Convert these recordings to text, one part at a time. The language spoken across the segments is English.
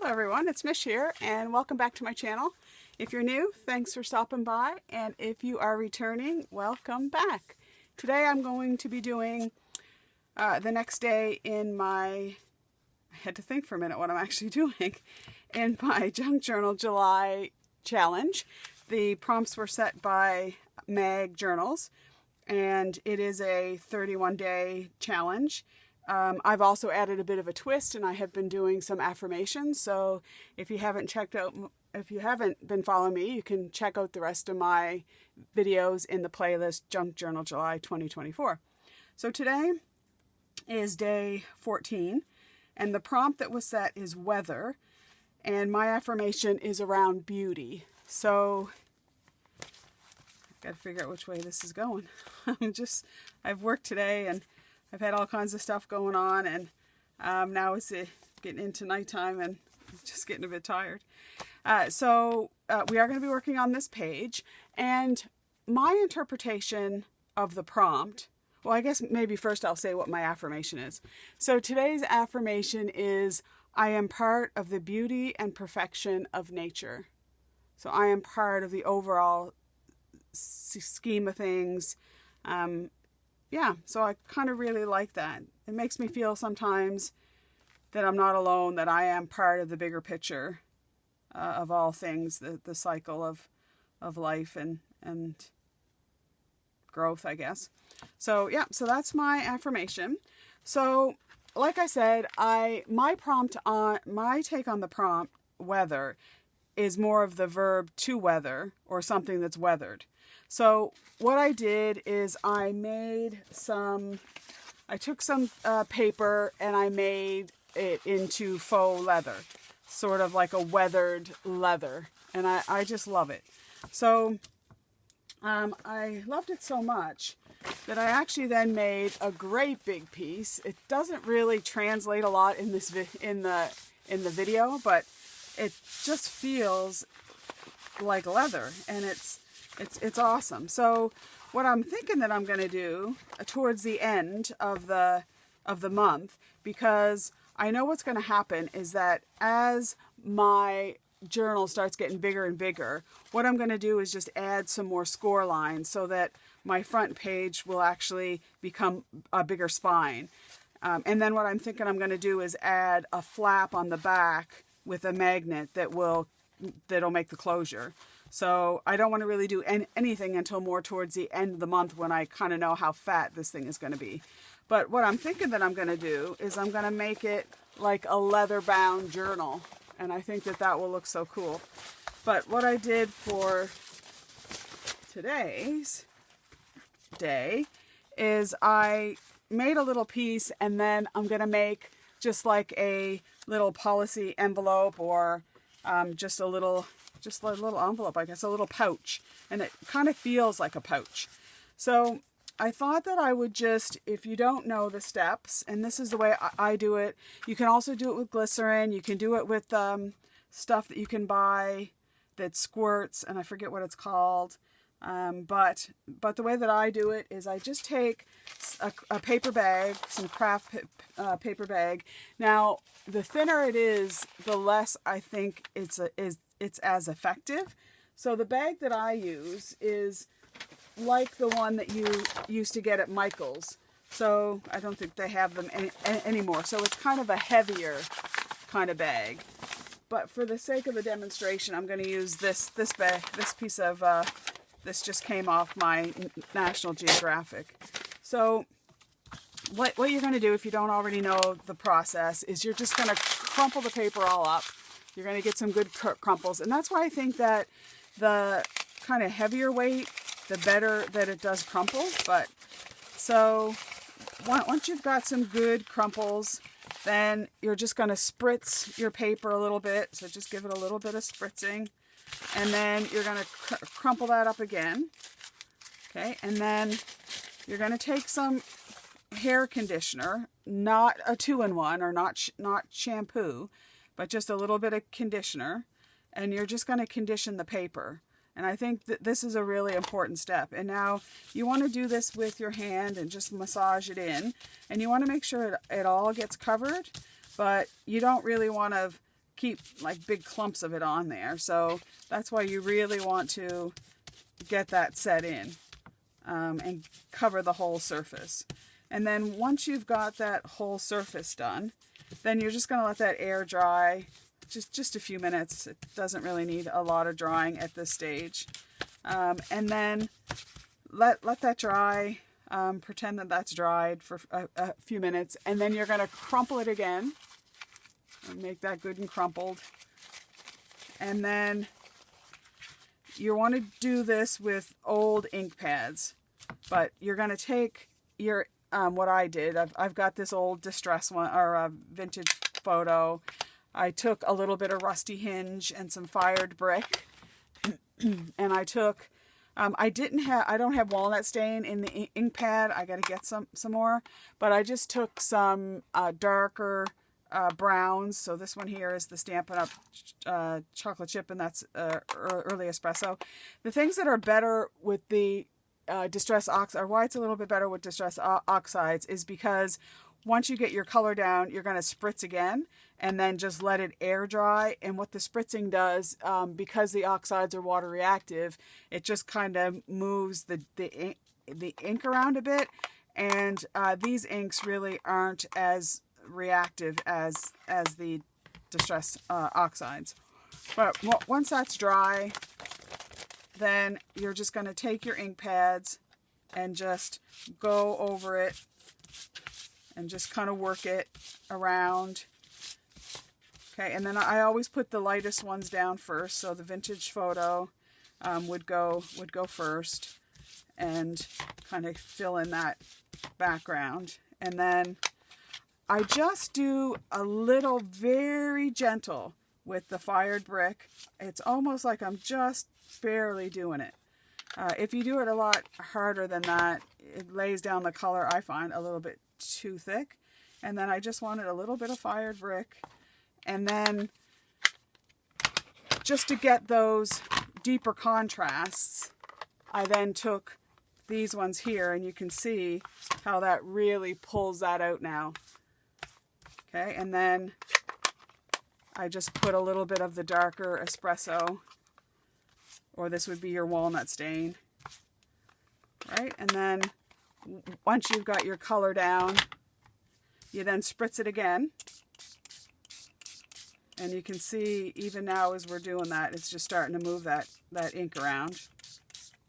everyone, it's Mish here and welcome back to my channel. If you're new, thanks for stopping by, and if you are returning, welcome back. Today I'm going to be doing the next day in my, I had to think for a minute what I'm actually doing, in my Junk Journal July challenge. The prompts were set by Mag Journals and it is a 31-day challenge. I've also added a bit of a twist, and I have been doing some affirmations. So if you haven't been following me, you can check out the rest of my videos in the playlist Junk Journal July 2024. So today is day 14, and the prompt that was set is weather, and my affirmation is around beauty. So I've got to figure out which way this is going. I've worked today and I've had all kinds of stuff going on, and now it's getting into nighttime and I'm just getting a bit tired. So we are going to be working on this page, and my interpretation of the prompt, well, I guess maybe first I'll say what my affirmation is. So today's affirmation is, I am part of the beauty and perfection of nature. So I am part of the overall scheme of things. Yeah, so I kind of really like that. It makes me feel sometimes that I'm not alone, that I am part of the bigger picture of all things, the cycle of life and growth, I guess. So yeah, so that's my affirmation. So like I said, my take on the prompt, weather, is more of the verb to weather, or something that's weathered. So what I did is I took some paper and I made it into faux leather, sort of like a weathered leather, and I just love it. So I loved it so much that I actually then made a great big piece. It doesn't really translate a lot in this in the video, but it just feels like leather, and it's awesome. So what I'm thinking that I'm going to do towards the end of the month, because I know what's going to happen is that as my journal starts getting bigger and bigger, what I'm going to do is just add some more score lines so that my front page will actually become a bigger spine. And then what I'm thinking I'm going to do is add a flap on the back with a magnet that'll make the closure. So I don't want to really do anything until more towards the end of the month, when I kind of know how fat this thing is going to be. But what I'm thinking that I'm going to do is I'm going to make it like a leather-bound journal. And I think that will look so cool. But what I did for today's day is I made a little piece, and then I'm going to make just like a little policy envelope, or just a little envelope, I guess, a little pouch, and it kind of feels like a pouch. So I thought that I would just, if you don't know the steps, and this is the way I do it, you can also do it with glycerin, you can do it with stuff that you can buy that squirts, and I forget what it's called, but the way that I do it is I just take a paper bag, some craft paper bag. Now, the thinner it is, the less I think it's as effective. So the bag that I use is like the one that you used to get at Michael's. So I don't think they have them anymore. So it's kind of a heavier kind of bag. But for the sake of the demonstration, I'm going to use this bag, this piece of, this just came off my National Geographic. So what you're going to do, if you don't already know the process, is you're just going to crumple the paper all up. You're going to get some good crumples. And that's why I think that the kind of heavier weight, the better that it does crumple. But so once you've got some good crumples, then you're just going to spritz your paper a little bit. So just give it a little bit of spritzing. And then you're going to crumple that up again. Okay, and then you're going to take some hair conditioner, not a 2-in-1 or not shampoo, but just a little bit of conditioner, and you're just going to condition the paper. And I think that this is a really important step. And now you want to do this with your hand and just massage it in, and you want to make sure it all gets covered, but you don't really want to keep like big clumps of it on there. So that's why you really want to get that set in and cover the whole surface. And then once you've got that whole surface done, then you're just going to let that air dry just a few minutes. It doesn't really need a lot of drying at this stage. And then let that dry. Pretend that that's dried for a few minutes, and then you're going to crumple it again and make that good and crumpled. And then you want to do this with old ink pads, but you're going to take your what I did. I've got this old distress one, or a vintage photo. I took a little bit of rusty hinge and some fired brick, and I took I don't have walnut stain in the ink pad. I got to get some more, but I just took some darker browns. So this one here is the Stampin' Up! Chocolate chip, and that's early espresso. The things that are better with the Distress Oxide, or why it's a little bit better with Distress Oxides, is because once you get your color down, you're going to spritz again and then just let it air dry. And what the spritzing does, because the oxides are water reactive, it just kind of moves the ink around a bit. And these inks really aren't as reactive as the Distress Oxides. But once that's dry, then you're just going to take your ink pads and just go over it and just kind of work it around. Okay, and then I always put the lightest ones down first, so the vintage photo would go first and kind of fill in that background. And then I just do a little very gentle with the fired brick. It's almost like I'm just barely doing it. If you do it a lot harder than that, it lays down the color, I find, a little bit too thick. And then I just wanted a little bit of fired brick. And then just to get those deeper contrasts, I then took these ones here, and you can see how that really pulls that out now. Okay, and then I just put a little bit of the darker espresso, or this would be your walnut stain, right? And then once you've got your color down, you then spritz it again. And you can see even now as we're doing that, it's just starting to move that ink around,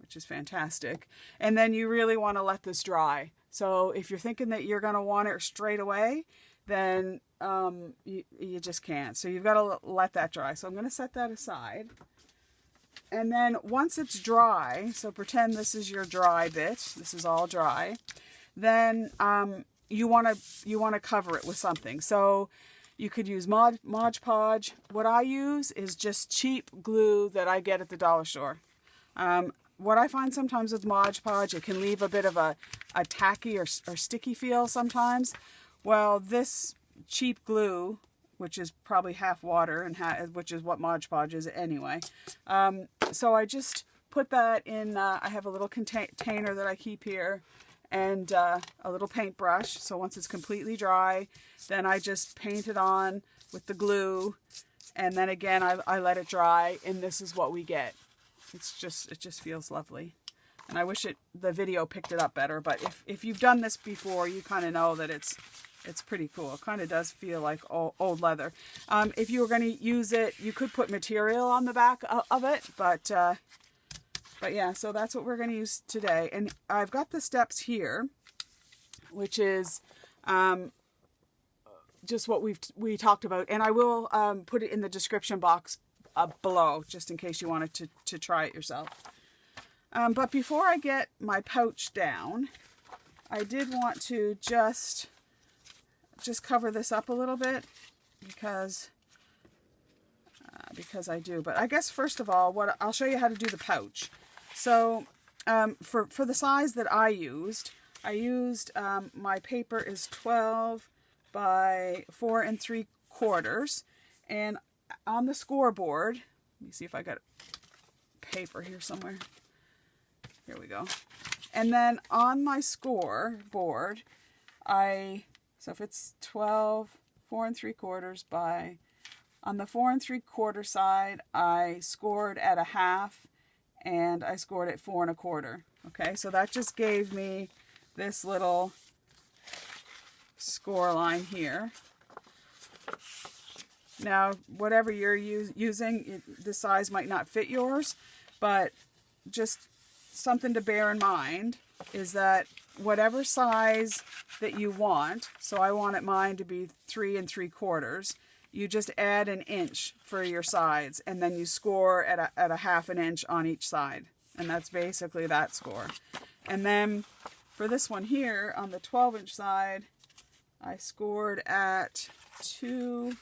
which is fantastic. And then you really want to let this dry. So if you're thinking that you're going to want it straight away, then you just can't. So you've got to let that dry. So I'm going to set that aside. And then once it's dry, so pretend this is your dry bit, this is all dry, then you want to cover it with something. So you could use Mod Podge. What I use is just cheap glue that I get at the dollar store. What I find sometimes with Mod Podge, it can leave a bit of a tacky or sticky feel sometimes. Well, this cheap glue, which is probably half water, and which is what Mod Podge is anyway. So I just put that in, I have a little container that I keep here, and a little paintbrush. So once it's completely dry, then I just paint it on with the glue, and then again I let it dry, and this is what we get. It just feels lovely. And I wish the video picked it up better, but if you've done this before, you kind of know that it's pretty cool. It kind of does feel like old leather. If you were going to use it, you could put material on the back of it, but yeah, so that's what we're going to use today. And I've got the steps here, which is just what we talked about, and I will put it in the description box below, just in case you wanted to try it yourself. But before I get my pouch down, I did want to just cover this up a little bit because I do. But I guess first of all, I'll show you how to do the pouch. So for the size that I used my paper is 12 by 4 3/4, and on the scoreboard, let me see if I got paper here somewhere. Here we go. And then on my scoreboard, so if it's 12, 4 3/4 by On the 4 3/4 side, I scored at a half, and I scored at 4 1/4. Okay, so that just gave me this little score line here. Now, whatever you're using, the size might not fit yours, but just something to bear in mind is that whatever size that you want, so I wanted mine to be 3 3/4, you just add an inch for your sides, and then you score at a half an inch on each side. And that's basically that score. And then for this one here, on the 12-inch side, I scored at 2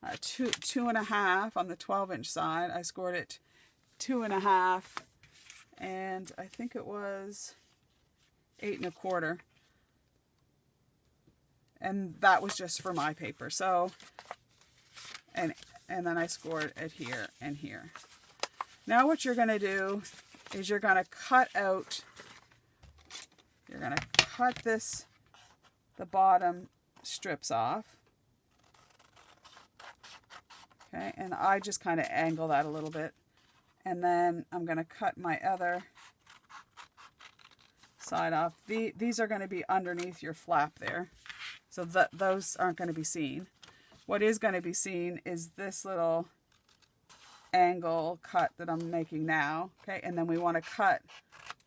1/2 on the 12-inch side. I scored at 2 1/2, and I think it was 8 1/4. And that was just for my paper. So, and then I scored it here and here. Now what you're going to do is you're going to cut the bottom strips off. Okay, and I just kind of angle that a little bit. And then I'm going to cut my other side off. These are going to be underneath your flap there. So those aren't going to be seen. What is going to be seen is this little angle cut that I'm making now. Okay, and then we want to cut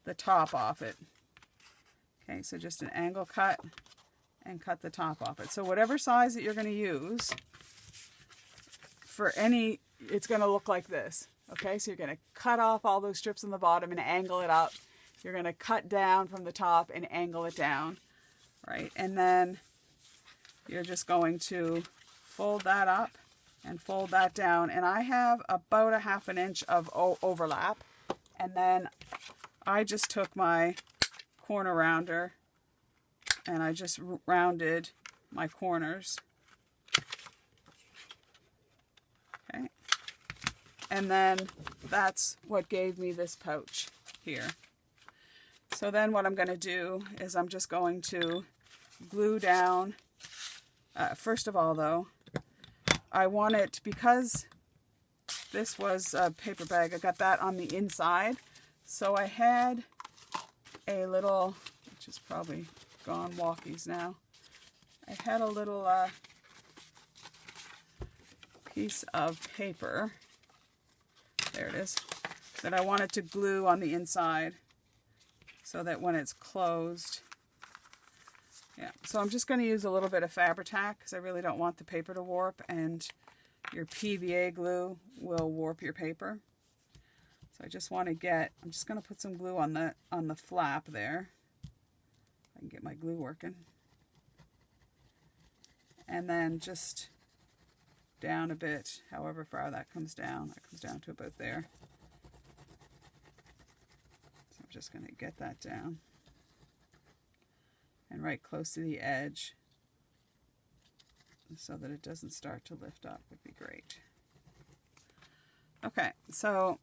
the top off it. Okay, so just an angle cut and cut the top off it. So whatever size that you're going to use for any, it's going to look like this. Okay, so you're going to cut off all those strips on the bottom and angle it up. You're going to cut down from the top and angle it down, right? And then you're just going to fold that up and fold that down. And I have about a half an inch of overlap. And then I just took my corner rounder and I just rounded my corners. Okay. And then that's what gave me this pouch here. So then what I'm going to do is I'm just going to glue down. First of all, though, I want it, because this was a paper bag, I got that on the inside. So I had a little, which is probably gone walkies now, I had a little piece of paper, there it is, that I wanted to glue on the inside so that when it's closed, yeah, so I'm just going to use a little bit of Fabri-Tac because I really don't want the paper to warp, and your PVA glue will warp your paper. So I just want to get, I'm just going to put some glue on the flap there. I can get my glue working. And then just down a bit, however far that comes down. That comes down to about there. So I'm just going to get that down. And right close to the edge so that it doesn't start to lift up would be great. Okay, so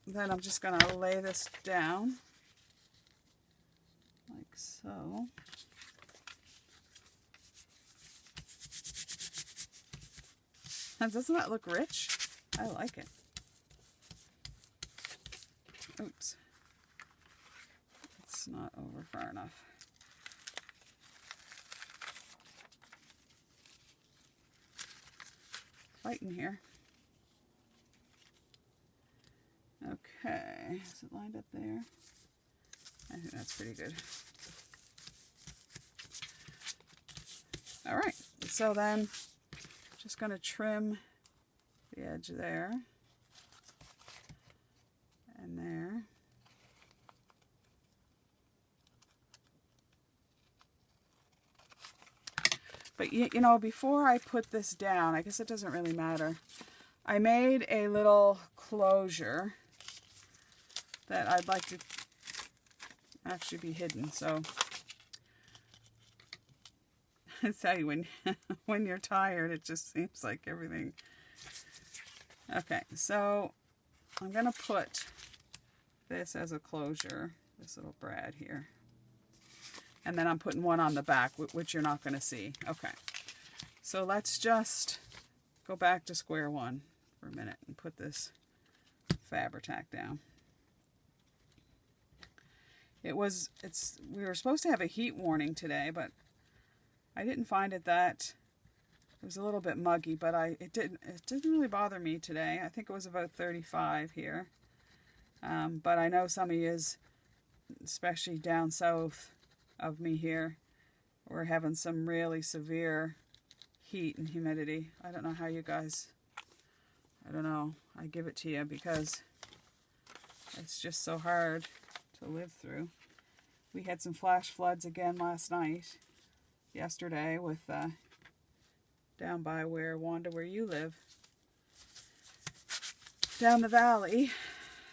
then I'm just going to lay this down like so. And doesn't that look rich? I like it. Oops. It's not over far enough. Fighting here. Okay, is it lined up there? I think that's pretty good. All right, so then just going to trim the edge there and there. But you know, before I put this down, I guess it doesn't really matter, I made a little closure that I'd like to actually be hidden. So I tell you, when you're tired, it just seems like everything. Okay, so I'm going to put this as a closure, this little brad here. And then I'm putting one on the back, which you're not going to see. Okay, so let's just go back to square one for a minute and put this Fabri-Tac down. We were supposed to have a heat warning today, but I didn't find it that. It was a little bit muggy, but it didn't really bother me today. I think it was about 35 here. But I know some of you, especially down south of me here, we're having some really severe heat and humidity. I don't know how you guys, I don't know. I give it to you because it's just so hard to live through. We had some flash floods again yesterday with down by Wanda, where you live, down the valley.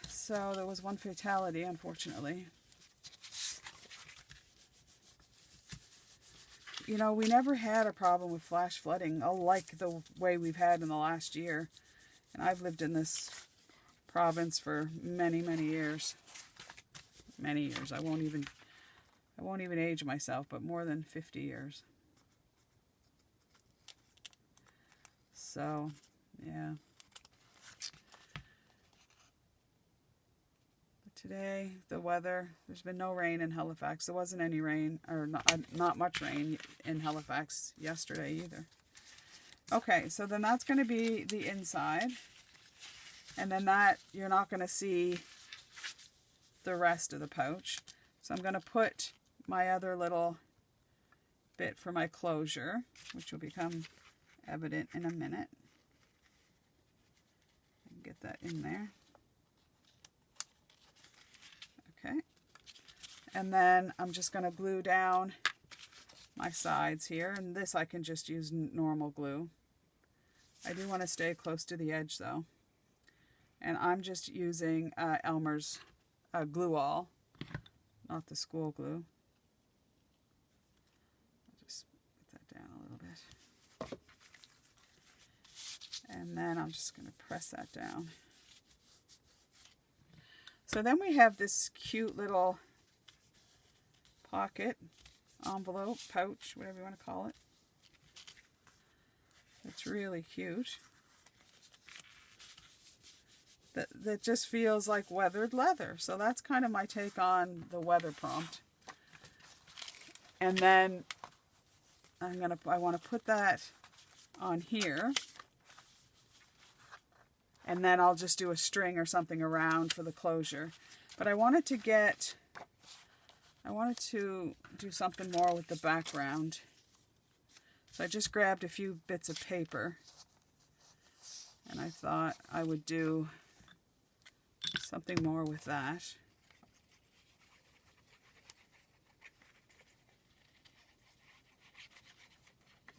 So there was one fatality, unfortunately. You know, we never had a problem with flash flooding, like the way we've had in the last year. And I've lived in this province for many, many years. Many years. I won't even age myself, but more than 50 years. So, yeah. But today, the weather, there's been no rain in Halifax. There wasn't any rain, or not much rain in Halifax yesterday either. Okay, so then that's going to be the inside. And then that, you're not going to see the rest of the pouch. So I'm going to put my other little bit for my closure, which will become evident in a minute. Get that in there. Okay. And then I'm just going to glue down my sides here. And this I can just use normal glue. I do want to stay close to the edge though. And I'm just using Elmer's Glue All, not the school glue. I'll just put that down a little bit. And then I'm just going to press that down. So then we have this cute little pocket, envelope, pouch, whatever you want to call it. It's really cute. That just feels like weathered leather. So that's kind of my take on the weather prompt. And then I want to put that on here. And then I'll just do a string or something around for the closure. But I wanted to do something more with the background. So I just grabbed a few bits of paper. And I thought I would do something more with that.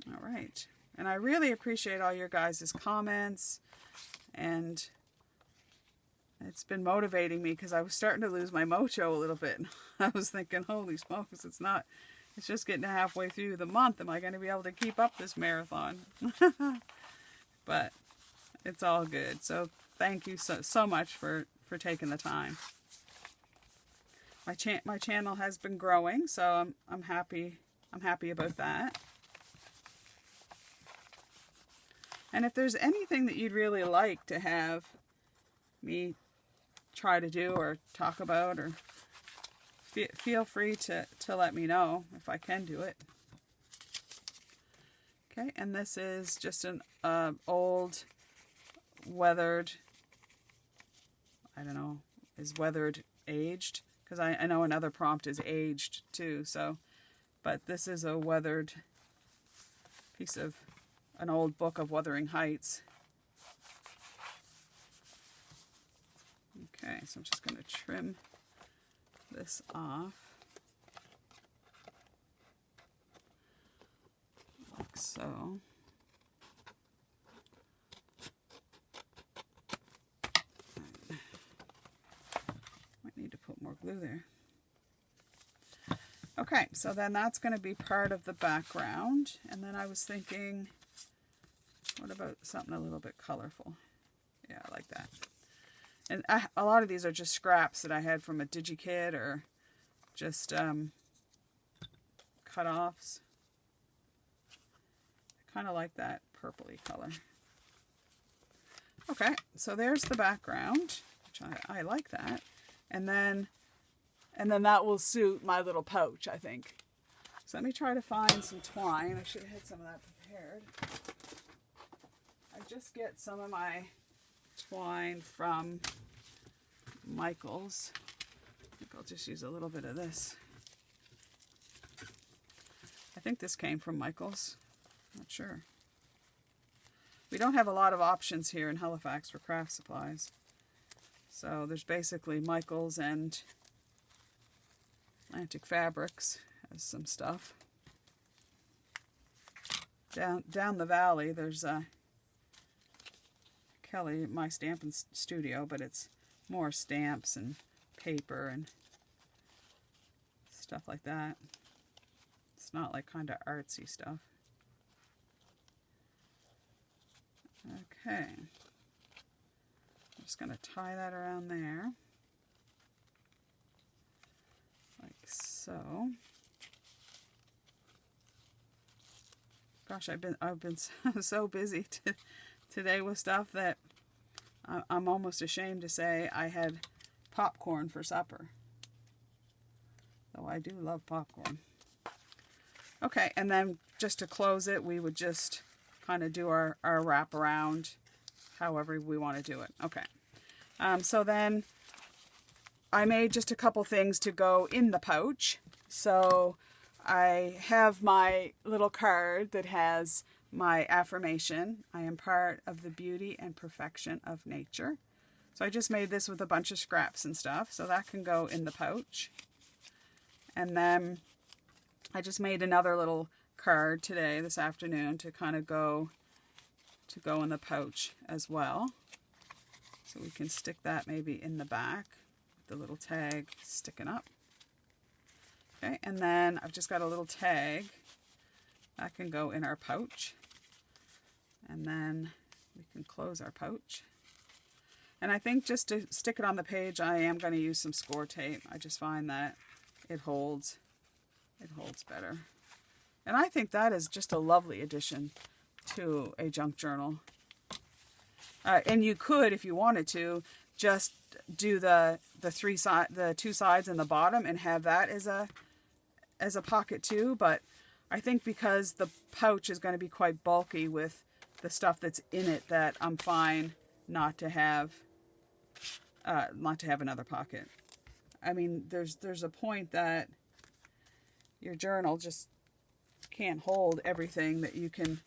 All right. And I really appreciate all your guys' comments. And it's been motivating me because I was starting to lose my mojo a little bit. I was thinking, holy smokes, it's just getting halfway through the month. Am I going to be able to keep up this marathon? But it's all good. So thank you so much for taking the time. My channel has been growing, so I'm happy about that. And if there's anything that you'd really like to have me try to do or talk about, or feel free to let me know if I can do it. Okay, and this is just an old weathered, I don't know, is weathered aged? Because I know another prompt is aged too, so, but this is a weathered piece of an old book of Wuthering Heights. Okay, so I'm just going to trim this off. Like so. Might need to put more glue there. Okay, so then that's going to be part of the background. And then I was thinking, what about something a little bit colorful? Yeah, I like that. And a lot of these are just scraps that I had from a DigiKit or just cut-offs. I kind of like that purpley color. Okay, so there's the background, which I like that. And then that will suit my little pouch, I think. So let me try to find some twine. I should have had some of that prepared. I just get some of my twine from Michael's. I think I'll just use a little bit of this. I think this came from Michael's. Not sure. We don't have a lot of options here in Halifax for craft supplies. So there's basically Michael's and Atlantic Fabrics has some stuff. Down the valley there's Kelly, my stamping studio, but it's more stamps and paper and stuff like that. It's not like kind of artsy stuff. Okay. I'm just going to tie that around there. Like so. Gosh, I've been so busy today with stuff that I'm almost ashamed to say I had popcorn for supper. Though I do love popcorn. Okay, and then just to close it, we would just kind of do our wrap around however we want to do it. Okay. So then I made just a couple things to go in the pouch. So I have my little card that has my affirmation. I am part of the beauty and perfection of nature. So I just made this with a bunch of scraps and stuff. So that can go in the pouch. And then I just made another little card today, this afternoon, to kind of go in the pouch as well. So we can stick that maybe in the back, the little tag sticking up. Okay, and then I've just got a little tag that can go in our pouch. And then we can close our pouch. And I think just to stick it on the page, I am going to use some score tape. I just find that it holds better. And I think that is just a lovely addition to a junk journal. And you could, if you wanted to, just do the two sides and the bottom and have that as a pocket too. But I think because the pouch is going to be quite bulky with the stuff that's in it, that I'm fine not to have another pocket. I mean, there's a point that your journal just can't hold everything that you can,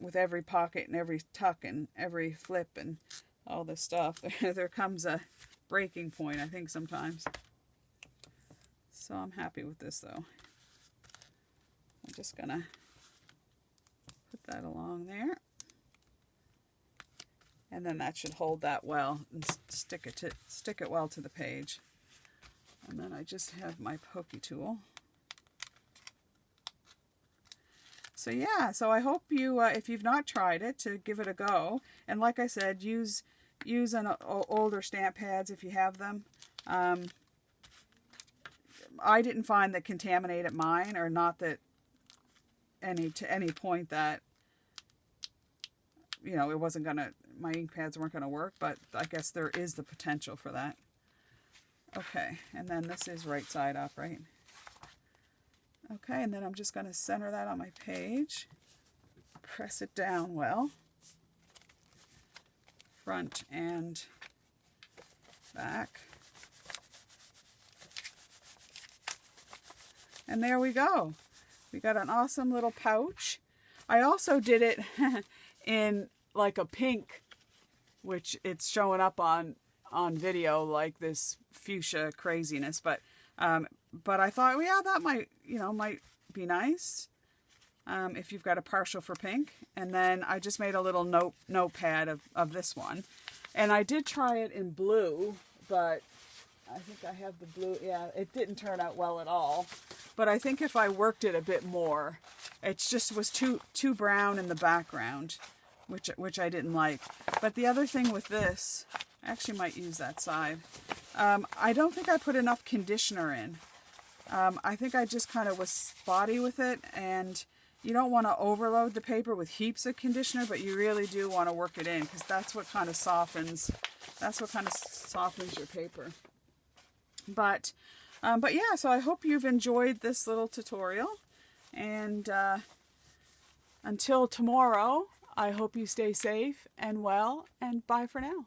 with every pocket and every tuck and every flip and all this stuff. There comes a breaking point, I think, sometimes. So I'm happy with this, though. I'm just gonna put that along there. And then that should hold that well and stick it well to the page. And then I just have my pokey tool. So yeah, so I hope you, if you've not tried it, to give it a go. And like I said, use an older stamp pads if you have them. I didn't find that contaminated mine, or not that to any point that, you know, it wasn't gonna, my ink pads weren't gonna work, but I guess there is the potential for that. Okay, and then this is right side up, right? Okay, and then I'm just gonna center that on my page. Press it down well. Front and back. And there we go. We got an awesome little pouch. I also did it in like a pink, which it's showing up on video like this fuchsia craziness, but I thought, well, yeah, that might be nice if you've got a partial for pink. And then I just made a little notepad of this one, and I did try it in blue, but I think I have the blue. Yeah, it didn't turn out well at all. But I think if I worked it a bit more, it just was too brown in the background, which I didn't like. But the other thing with this, I actually might use that side. I don't think I put enough conditioner in. I think I just kind of was spotty with it, and you don't want to overload the paper with heaps of conditioner, but you really do want to work it in, because that's what kind of softens your paper. But yeah, so I hope you've enjoyed this little tutorial, and until tomorrow, I hope you stay safe and well, and bye for now.